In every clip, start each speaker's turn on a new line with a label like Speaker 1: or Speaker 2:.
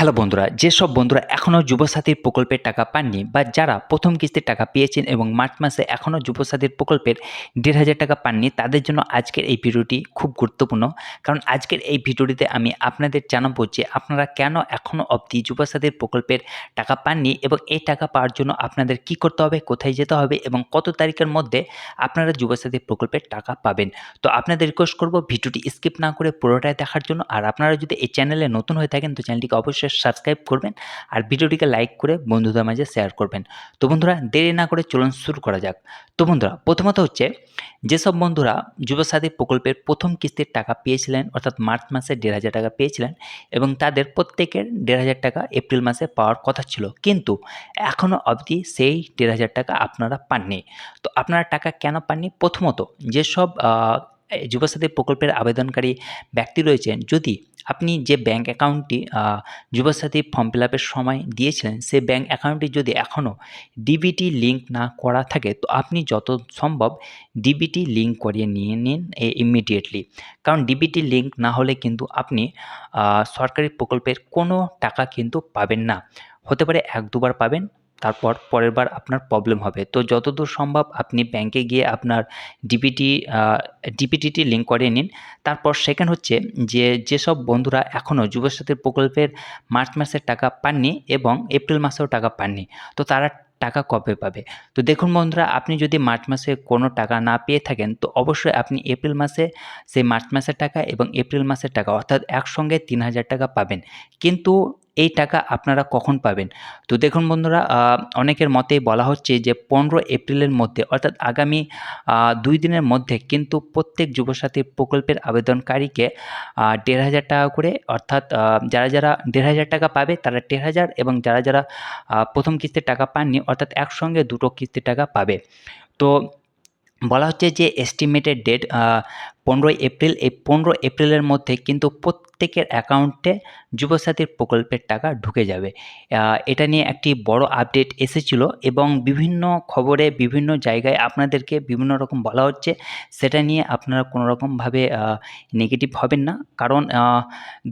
Speaker 1: Hello বন্ধুরা, যেসব বন্ধুরা এখনও যুবসাথীর প্রকল্পের টাকা পাননি বা যারা প্রথম কিস্তির টাকা পেয়েছেন এবং মার্চ মাসে এখনও যুবসাথীর প্রকল্পের ১,৫০০ টাকা পাননি, তাদের জন্য আজকের এই ভিডিওটি খুব গুরুত্বপূর্ণ। কারণ আজকের এই ভিডিওটিতে আমি আপনাদের জানাবো যে আপনারা কেন এখনও অবধি যুবসাথীর প্রকল্পের টাকা পাননি এবং এই টাকা পাওয়ার জন্য আপনাদের কী করতে হবে, কোথায় যেতে হবে এবং কত তারিখের মধ্যে আপনারা যুবসাথী প্রকল্পের টাকা পাবেন। তো আপনাদের রিকোয়েস্ট করব ভিডিওটি স্কিপ না করে পুরোটাই দেখার জন্য। আর আপনারা যদি এই চ্যানেলে নতুন হয়ে থাকেন তো চ্যানেলটিকে অবশ্যই সাবস্ক্রাইব করবেন আর ভিডিওটিকে লাইক করে বন্ধুদের মাঝে শেয়ার করবেন। তো বন্ধুরা, দেরি না করে চলুন শুরু করা যাক। তো বন্ধুরা, প্রথমত হচ্ছে যেসব বন্ধুরা যুবসাথী প্রকল্পের প্রথম কিস্তির টাকা পেয়েছিলেন অর্থাৎ মার্চ মাসে ১,৫০০ টাকা পেয়েছিলেন এবং তাদের প্রত্যেকের ১,৫০০ টাকা এপ্রিল মাসে পাওয়ার কথা ছিল, কিন্তু এখনও অবধি সেই ১,৫০০ টাকা আপনারা পাননি। তো আপনারা টাকা কেন পাননি? প্রথমত, যেসব যুবসাথী প্রকল্পের আবেদনকারী ব্যক্তি রয়েছেন, যদি আপনি যে ব্যাঙ্ক অ্যাকাউন্টটি যুবসাথী ফর্ম ফিল আপের সময় দিয়েছিলেন, সেই ব্যাঙ্ক অ্যাকাউন্টটি যদি এখনও ডিবিটি লিঙ্ক না করা থাকে, তো আপনি যত সম্ভব ডিবিটি লিঙ্ক করিয়ে নিয়ে নিন ইমিডিয়েটলি। কারণ ডিবিটি লিঙ্ক না হলে কিন্তু আপনি সরকারি প্রকল্পের কোনো টাকা কিন্তু পাবেন না। হতে পারে ১-২ বার পাবেন, তারপর পরের বার আপনার প্রবলেম হবে। তো যতদূর সম্ভব আপনি ব্যাংকে গিয়ে আপনার ডিপিটিটি লিঙ্ক করিয়ে নিন। তারপর সেকেন্ড হচ্ছে যেসব বন্ধুরা এখনও যুবসাথী প্রকল্পের মার্চ মাসের টাকা পাননি এবং এপ্রিল মাসেও টাকা পাননি, তো তারা টাকা কবে পাবে? তো দেখুন বন্ধুরা, আপনি যদি মার্চ মাসে কোনো টাকা না পেয়ে থাকেন, তো অবশ্যই আপনি এপ্রিল মাসে সেই মার্চ মাসের টাকা এবং এপ্রিল মাসের টাকা অর্থাৎ একসঙ্গে ৩,০০০ টাকা পাবেন। কিন্তু এই টাকা আপনারা কখন পাবেন? তো দেখুন বন্ধুরা, অনেকের মতেই বলা হচ্ছে যে ১৫ এপ্রিলের মধ্যে অর্থাৎ আগামী ২ দিনের মধ্যে কিন্তু প্রত্যেক যুবসাথী প্রকল্পের আবেদনকারীকে ১,৫০০ টাকা করে অর্থাৎ যারা ১,৫০০ টাকা পাবে তারা ১,৫০০ এবং যারা প্রথম কিস্তির টাকা পাননি অর্থাৎ একসঙ্গে দুটো কিস্তির টাকা পাবে। তো বলা হচ্ছে যে এস্টিমেটেড ডেট ১৫ই এপ্রিল। এই ১৫ এপ্রিলের মধ্যে কিন্তু প্রত্যেকের অ্যাকাউন্টে যুবসাথীর প্রকল্পের টাকা ঢুকে যাবে। এটা নিয়ে একটি বড় আপডেট এসেছিল এবং বিভিন্ন খবরে বিভিন্ন জায়গায় আপনাদেরকে বিভিন্ন রকম বলা হচ্ছে। সেটা নিয়ে আপনারা কোনো রকমভাবে নেগেটিভ হবেন না। কারণ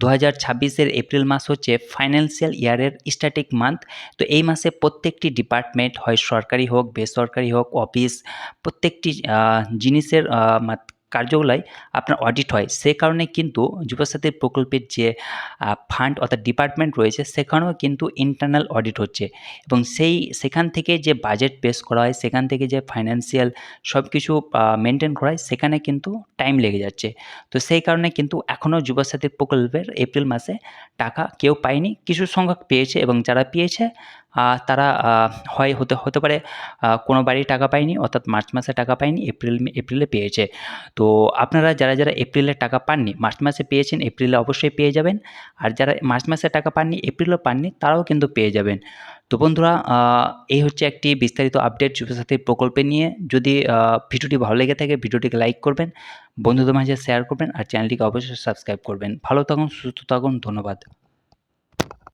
Speaker 1: ২০২৬-এর এপ্রিল মাস হচ্ছে ফাইন্যান্সিয়াল ইয়ারের স্ট্যাটিক মান্থ। তো এই মাসে প্রত্যেকটি ডিপার্টমেন্ট, হয় সরকারি হোক, বেসরকারি হোক, অফিস, প্রত্যেকটি জিনিসের কার্যালয় আপনার অডিট হয়। সে কারণে কিন্তু যুবসাথী প্রকল্পের যে ফান্ড অর্থাৎ ডিপার্টমেন্ট রয়েছে, সেখানেও কিন্তু ইন্টারনাল অডিট হচ্ছে এবং সেখান থেকে যে বাজেট পেশ করা হয়, সেখান থেকে যে ফাইন্যান্সিয়াল সব কিছু মেনটেন করা হয়, সেখানে কিন্তু টাইম লেগে যাচ্ছে। তো সেই কারণে কিন্তু এখনও যুবসাথী প্রকল্পের এপ্রিল মাসে টাকা কেউ পায়নি। কিছু সংখ্যক পেয়েছে এবং যারা পেয়েছে তারা হতে পারে কোনো বাড়ি টাকা পায়নি অর্থাৎ মার্চ মাসে টাকা পায়নি, এপ্রিলে পেয়েছে। তো আপনারা যারা এপ্রিলে টাকা পাননি, মার্চ মাসে পেয়েছেন, এপ্রিলে অবশ্যই পেয়ে যাবেন। আর যারা মার্চ মাসে টাকা পাননি, এপ্রিলেও পাননি, তারাও কিন্তু পেয়ে যাবেন। তো বন্ধুরা, এই হচ্ছে একটি বিস্তারিত আপডেট যুবসাথী প্রকল্পে নিয়ে। যদি ভিডিওটি ভালো লেগে থাকে ভিডিওটিকে লাইক করবেন, বন্ধুদের মাঝে শেয়ার করবেন আর চ্যানেলটিকে অবশ্যই সাবস্ক্রাইব করবেন। ভালো থাকুন, সুস্থ থাকুন, ধন্যবাদ।